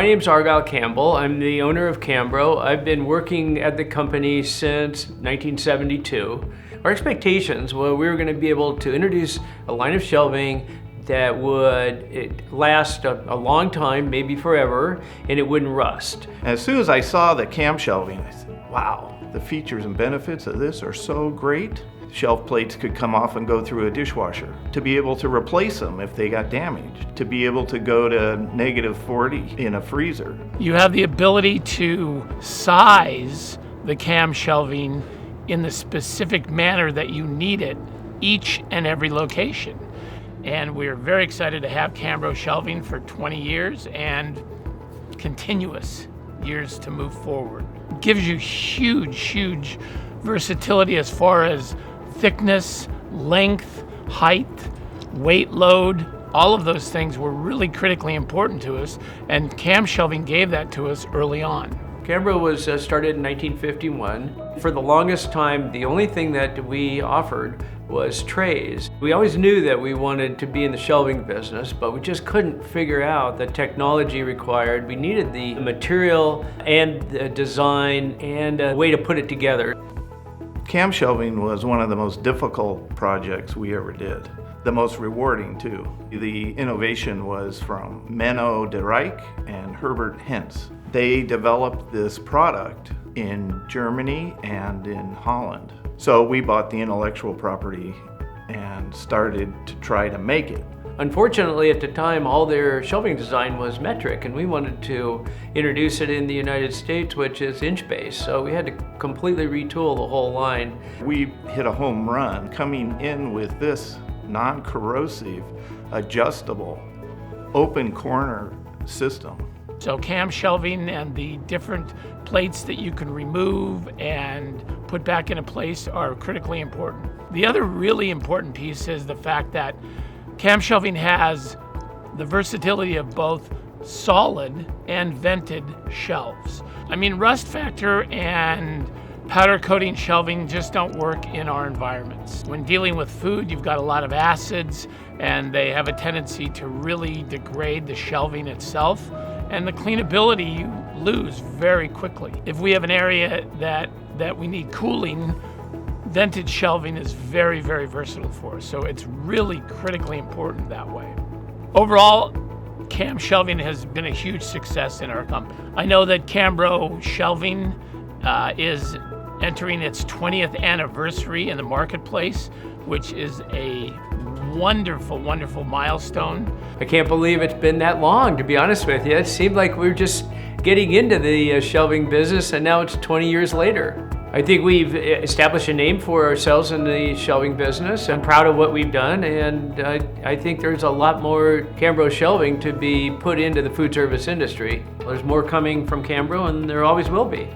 name's ARGYLE Campbell. I'm the owner of Cambro. I've been working at the company since 1972. Our expectations were we were going to be able to introduce a line of shelving that would last a long time, maybe forever, and it wouldn't rust. As soon as I saw the Camshelving, I said, wow, the features and benefits of this are so great. Shelf plates could come off and go through a dishwasher. To be able to replace them if they got damaged. To be able to go to -40 in a freezer. You have the ability to size the cam shelving in the specific manner that you need it, each and every location. And we're very excited to have Cambro shelving for 20 years and continuous years to move forward. It gives you huge versatility as far as thickness, length, height, weight load. All of those things were really critically important to us, and cam shelving gave that to us early on. Cambro was started in 1951. For the longest time, the only thing that we offered was trays. We always knew that we wanted to be in the shelving business, but we just couldn't figure out the technology required. We needed the material and the design and a way to put it together. Camshelving was one of the most difficult projects we ever did. The most rewarding too. The innovation was from Menno de Rijk and Herbert Hens. They developed this product in Germany and in Holland. So we bought the intellectual property and started to try to make it. Unfortunately, at the time, all their shelving design was metric, and we wanted to introduce it in the United States, which is inch-based. So we had to completely retool the whole line. We hit a home run coming in with this non-corrosive, adjustable, open corner system. So cam shelving and the different plates that you can remove and put back into place are critically important. The other really important piece is the fact that cam shelving has the versatility of both solid and vented shelves. I mean, rust factor and powder coating shelving just don't work in our environments. When dealing with food, you've got a lot of acids and they have a tendency to really degrade the shelving itself, and the cleanability you lose very quickly. If we have an area that we need cooling, vented shelving is very versatile for us, so it's really critically important that way. Overall, cam shelving has been a huge success in our company. I know that Cambro shelving is entering its 20th anniversary in the marketplace, which is a wonderful milestone. I can't believe it's been that long, to be honest with you. It seemed like we were just getting into the shelving business, and now it's 20 years later. I think we've established a name for ourselves in the shelving business. I'm proud of what we've done, and I think there's a lot more Cambro shelving to be put into the food service industry. There's more coming from Cambro, and there always will be.